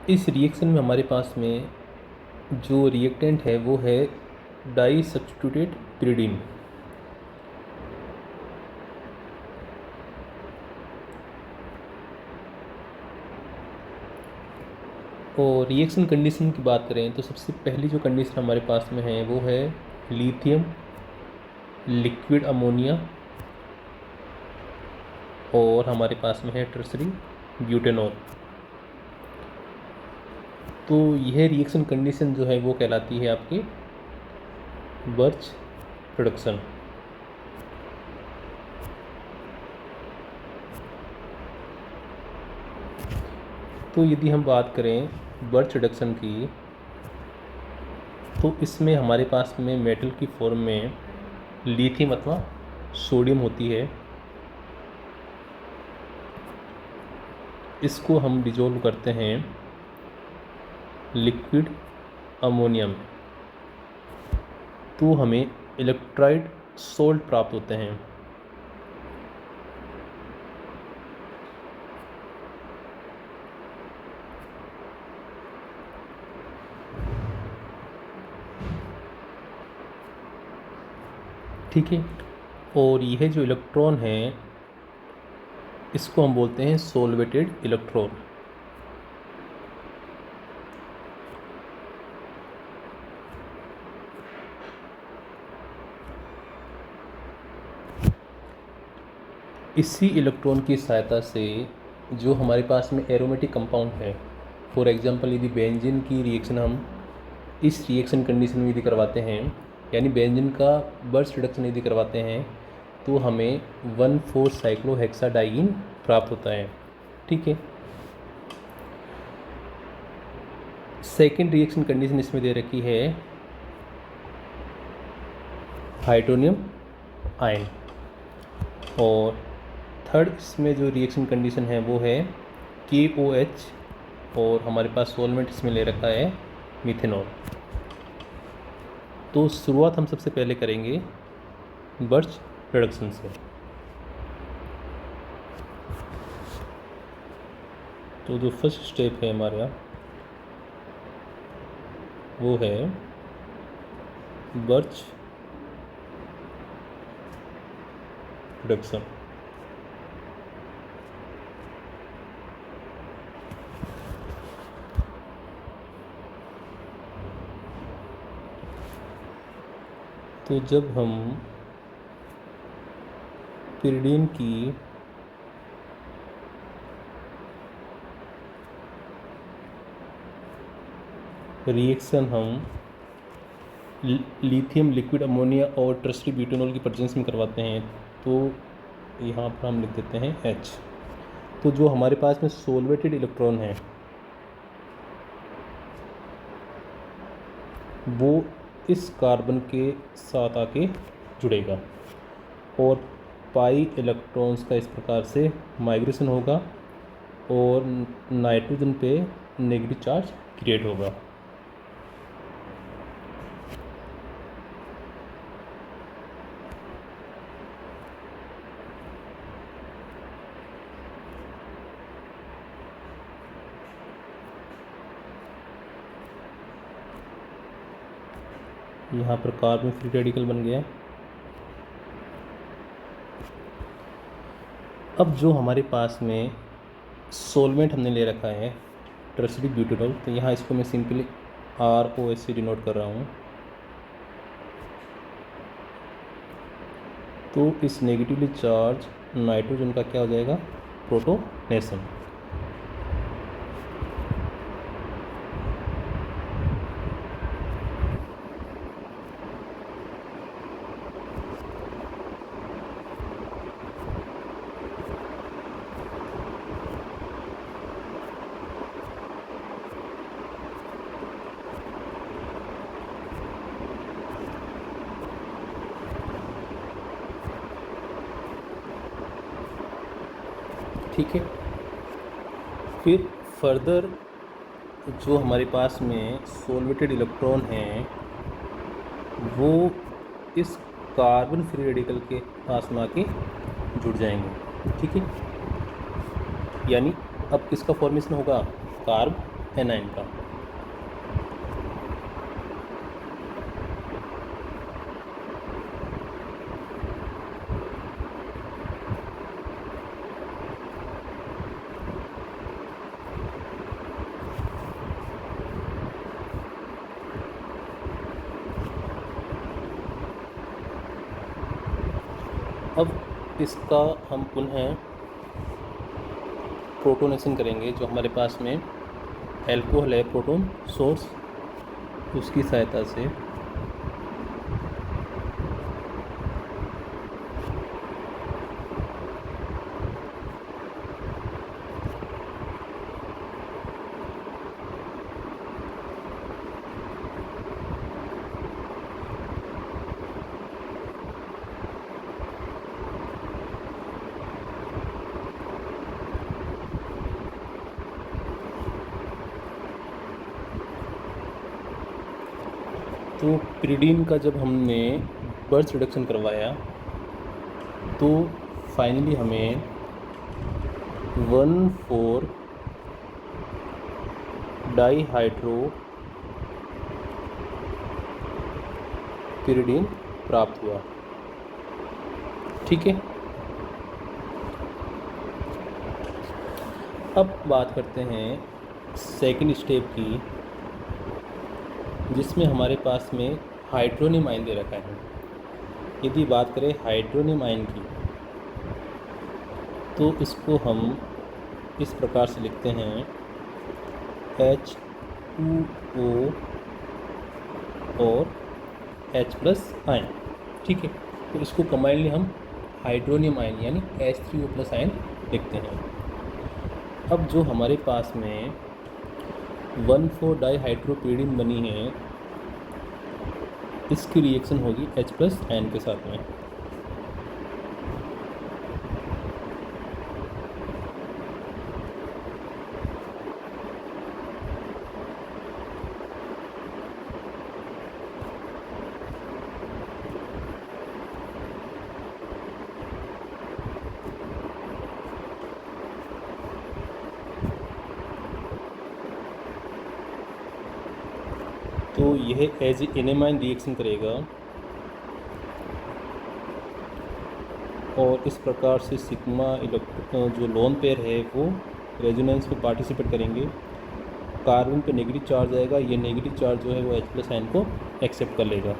इस रिएक्शन में हमारे पास में जो रिएक्टेंट है वो है डाई सब्स्टिट्यूटेड pyridine। और रिएक्शन कंडीशन की बात करें तो सबसे पहली जो कंडीशन हमारे पास में है वो है लिथियम लिक्विड अमोनिया, और हमारे पास में है टर्सरी ब्यूटेनॉल। तो यह रिएक्शन कंडीशन जो है वो कहलाती है आपकी बर्च रिडक्शन। तो यदि हम बात करें बर्च रिडक्शन की, तो इसमें हमारे पास में मेटल की फॉर्म में लिथियम अथवा सोडियम होती है। इसको हम डिजोल्व करते हैं लिक्विड अमोनिया में, तो हमें इलेक्ट्राइड सोल्ट प्राप्त होते हैं। ठीक है, और यह जो इलेक्ट्रॉन है इसको हम बोलते हैं सोलवेटेड इलेक्ट्रॉन। इसी इलेक्ट्रॉन की सहायता से जो हमारे पास में एरोमेटिक कंपाउंड है, फॉर एग्जांपल यदि बेंजीन की रिएक्शन हम इस रिएक्शन कंडीशन में यदि करवाते हैं, यानी बेंजीन का बर्च रिडक्शन यदि करवाते हैं, तो हमें 1,4-साइक्लोहेक्साडाइईन प्राप्त होता है। ठीक है, सेकेंड रिएक्शन कंडीशन इसमें दे रखी है हाइड्रोनियम आयन, और थर्ड इसमें जो रिएक्शन कंडीशन है वो है KOH, और हमारे पास सोलवेंट इसमें ले रखा है मिथेनॉल। तो शुरुआत हम सबसे पहले करेंगे बर्च रिडक्शन से। तो जो फर्स्ट स्टेप है हमारा वो है बर्च रिडक्शन। तो जब हम pyridine की रिएक्शन हम लिथियम लिक्विड अमोनिया और टर्सरी ब्यूटेनॉल की प्रेजेंस में करवाते हैं, तो यहाँ पर हम लिख देते हैं H। तो जो हमारे पास में सोलवेटेड इलेक्ट्रॉन है वो इस कार्बन के साथ आके जुड़ेगा, और पाई इलेक्ट्रॉन्स का इस प्रकार से माइग्रेशन होगा, और नाइट्रोजन पे नेगेटिव चार्ज क्रिएट होगा। यहाँ पर कार्बन फ्री रेडिकल बन गया। अब जो हमारे पास में सोलवेंट हमने ले रखा है टर्सरी ब्यूटेनॉल, तो यहाँ इसको मैं सिंपली ROH से डिनोट कर रहा हूँ। तो इस नेगेटिवली चार्ज नाइट्रोजन का क्या हो जाएगा, प्रोटोनेशन। ठीक है, फिर फर्दर जो हमारे पास में सोलवेटेड इलेक्ट्रॉन हैं वो इस कार्बन फ्री रेडिकल के पास में आके जुड़ जाएंगे। ठीक है, यानी अब किसका फॉर्मेशन होगा, कार्ब एनाइन का। अब इसका हम पुनः प्रोटोनेशन करेंगे। जो हमारे पास में एल्कोहल है प्रोटोन सोर्स, उसकी सहायता से तो पिरिडीन का जब हमने बर्च रिडक्शन करवाया तो फाइनली हमें 1,4 डाईहाइड्रो पिरिडीन प्राप्त हुआ। ठीक है, अब बात करते हैं सेकंड स्टेप की, जिसमें हमारे पास में हाइड्रोनियम आयन दे रखा है। यदि बात करें हाइड्रोनियम आयन की तो इसको हम इस प्रकार से लिखते हैं H2O और H+ आयन। ठीक है, तो इसको कंबाइनली हम हाइड्रोनियम आयन यानी H3O+ आयन लिखते हैं। अब जो हमारे पास में 1,4 डाईहाइड्रोपिरिडीन बनी है, इसकी रिएक्शन होगी H+ आयन के साथ में। तो यह एज एनेमाइन रिएक्शन करेगा और इस प्रकार से सिग्मा जो लोन पेयर है वो रेजोनेंस में पार्टिसिपेट करेंगे। कार्बन पे नेगेटिव चार्ज आएगा, ये नेगेटिव चार्ज जो है वो H+ आयन को एक्सेप्ट कर लेगा।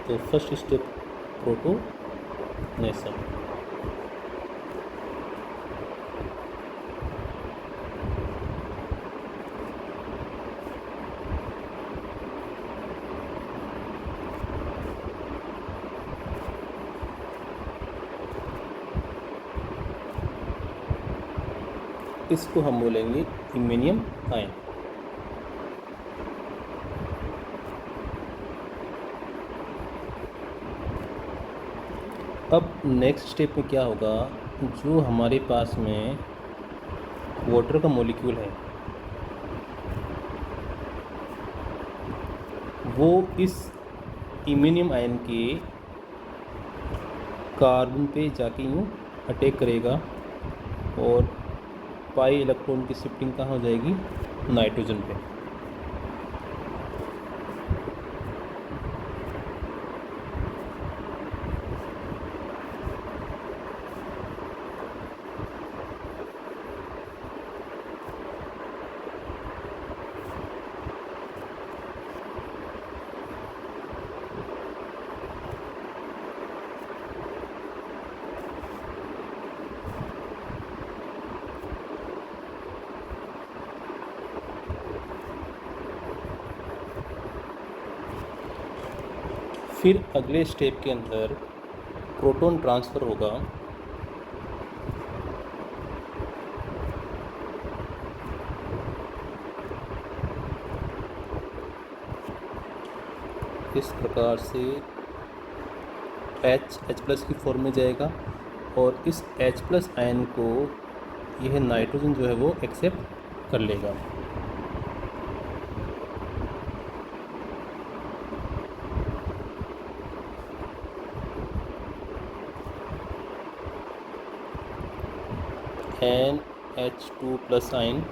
तो फर्स्ट स्टेप प्रोटोनेशन। इसको हम बोलेंगे इमेनियम आयन। अब नेक्स्ट स्टेप में क्या होगा, जो हमारे पास में वाटर का मॉलिक्यूल है वो इस इमेनियम आयन के कार्बन पे जाके यूँ अटैक करेगा और पाई इलेक्ट्रॉन की शिफ्टिंग कहाँ हो जाएगी, नाइट्रोजन पे। फिर अगले स्टेप के अंदर प्रोटॉन ट्रांसफ़र होगा। इस प्रकार से H+ की फॉर्म में जाएगा और इस H+ आयन को यह नाइट्रोजन जो है वो एक्सेप्ट कर लेगा। NH2 प्लस आयन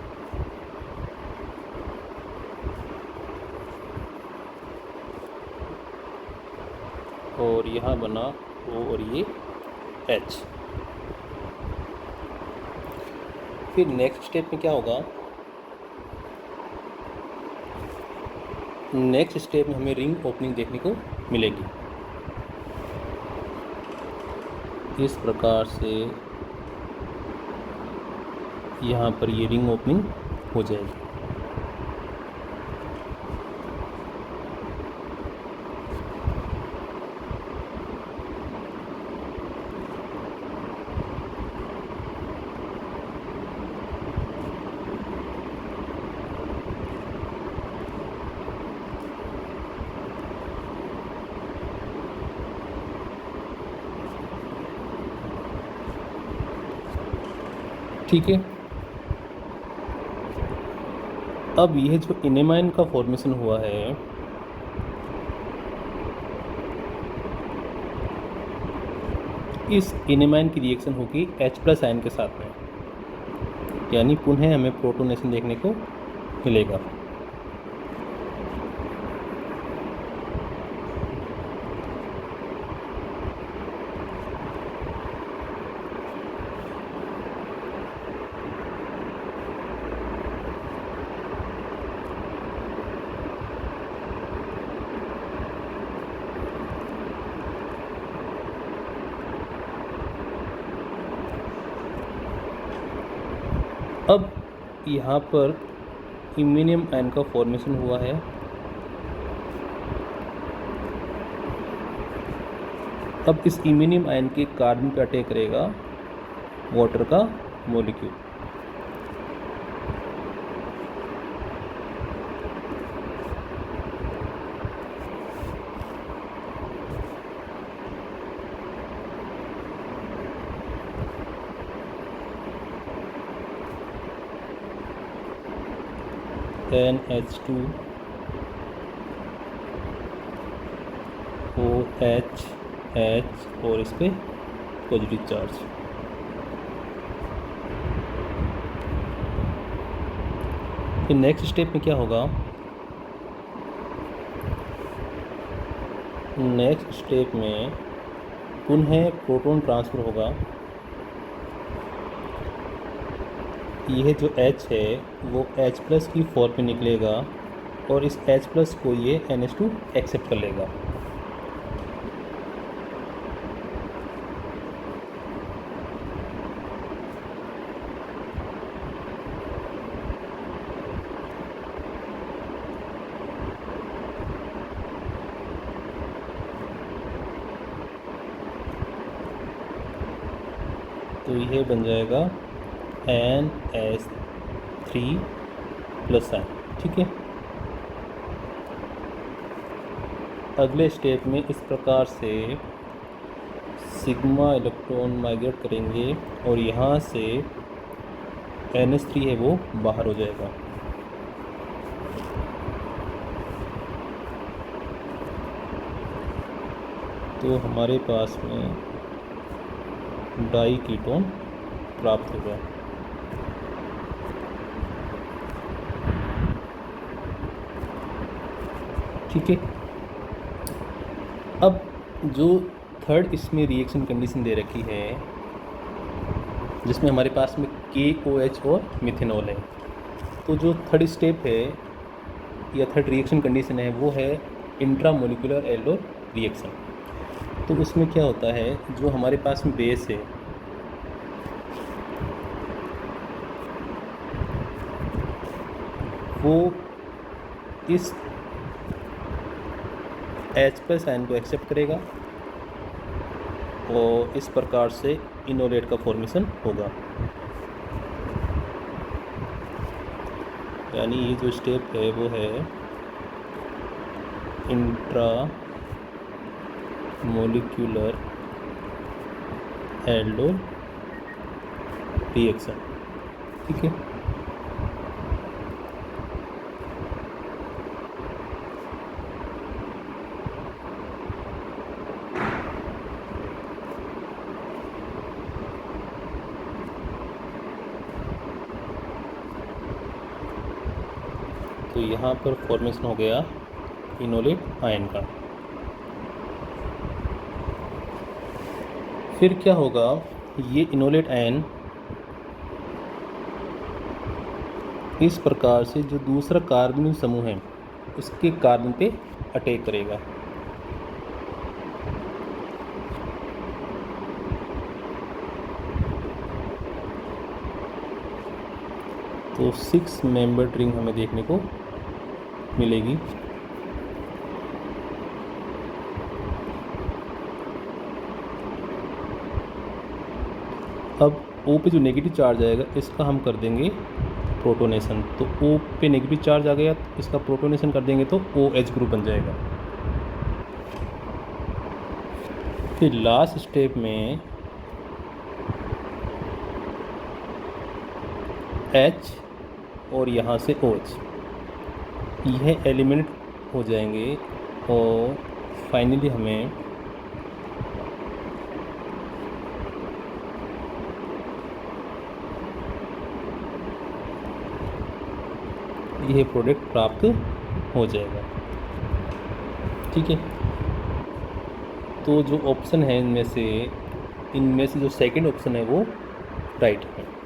और यहाँ बना O और ये H। फिर नेक्स्ट स्टेप में क्या होगा, नेक्स्ट स्टेप में हमें रिंग ओपनिंग देखने को मिलेगी। इस प्रकार से यहाँ पर ये रिंग ओपनिंग हो जाएगी। ठीक है, अब यह जो एनेमाइन का फॉर्मेशन हुआ है, इस एनेमाइन की रिएक्शन होगी H प्लस आयन के साथ में, यानी पुनः हमें प्रोटोनेशन देखने को मिलेगा। अब यहाँ पर इम्यूनियम आयन का फॉर्मेशन हुआ है। अब इस इम्यूनियम आयन के कार्बन पे अटैक करेगा वाटर का मॉलिक्यूल। NH2 OH H और इस पे पॉजिटिव चार्ज। फिर नेक्स्ट स्टेप में क्या होगा, नेक्स्ट स्टेप में पुनः प्रोटॉन ट्रांसफ़र होगा। यह जो H है वो H प्लस की फॉर्म में निकलेगा और इस H प्लस को ये NH2 एक्सेप्ट कर लेगा। तो यह बन जाएगा NH3 प्लस आयन। ठीक है, अगले स्टेप में इस प्रकार से सिग्मा इलेक्ट्रॉन माइग्रेट करेंगे और यहाँ से NH3 है वो बाहर हो जाएगा। तो हमारे पास में डाई कीटोन प्राप्त होगा। ठीक है, अब जो थर्ड इसमें रिएक्शन कंडीशन दे रखी है जिसमें हमारे पास में KOH और मिथेनॉल है, तो जो थर्ड स्टेप है या थर्ड रिएक्शन कंडीशन है वो है इंट्रामोलिकुलर एल्डोल रिएक्शन। तो उसमें क्या होता है, जो हमारे पास में बेस है वो इस H प्लस आयन को एक्सेप्ट करेगा और इस प्रकार से इनोलेट का फॉर्मेशन होगा। यानी ये जो स्टेप है वो है इंट्रा मोलिक्यूलर एल्डोल रिएक्शन। ठीक है, तो यहाँ पर फॉर्मेशन हो गया इनोलेट आयन का। फिर क्या होगा, ये इनोलेट आयन इस प्रकार से जो दूसरा कार्बन समूह है उसके कार्बन पे अटैक करेगा। तो 6 मेंबर्ड रिंग हमें देखने को मिलेगी। अब O पे जो नेगेटिव चार्ज आएगा इसका हम कर देंगे प्रोटोनेशन। तो O पे नेगेटिव चार्ज आ गया, इसका प्रोटोनेशन कर देंगे तो OH ग्रुप बन जाएगा। फिर लास्ट स्टेप में H और यहाँ से OH, यह एलिमिनेट हो जाएंगे और फाइनली हमें यह प्रोडक्ट प्राप्त हो जाएगा। ठीक है, तो जो ऑप्शन है इनमें से जो सेकंड ऑप्शन है वो राइट है।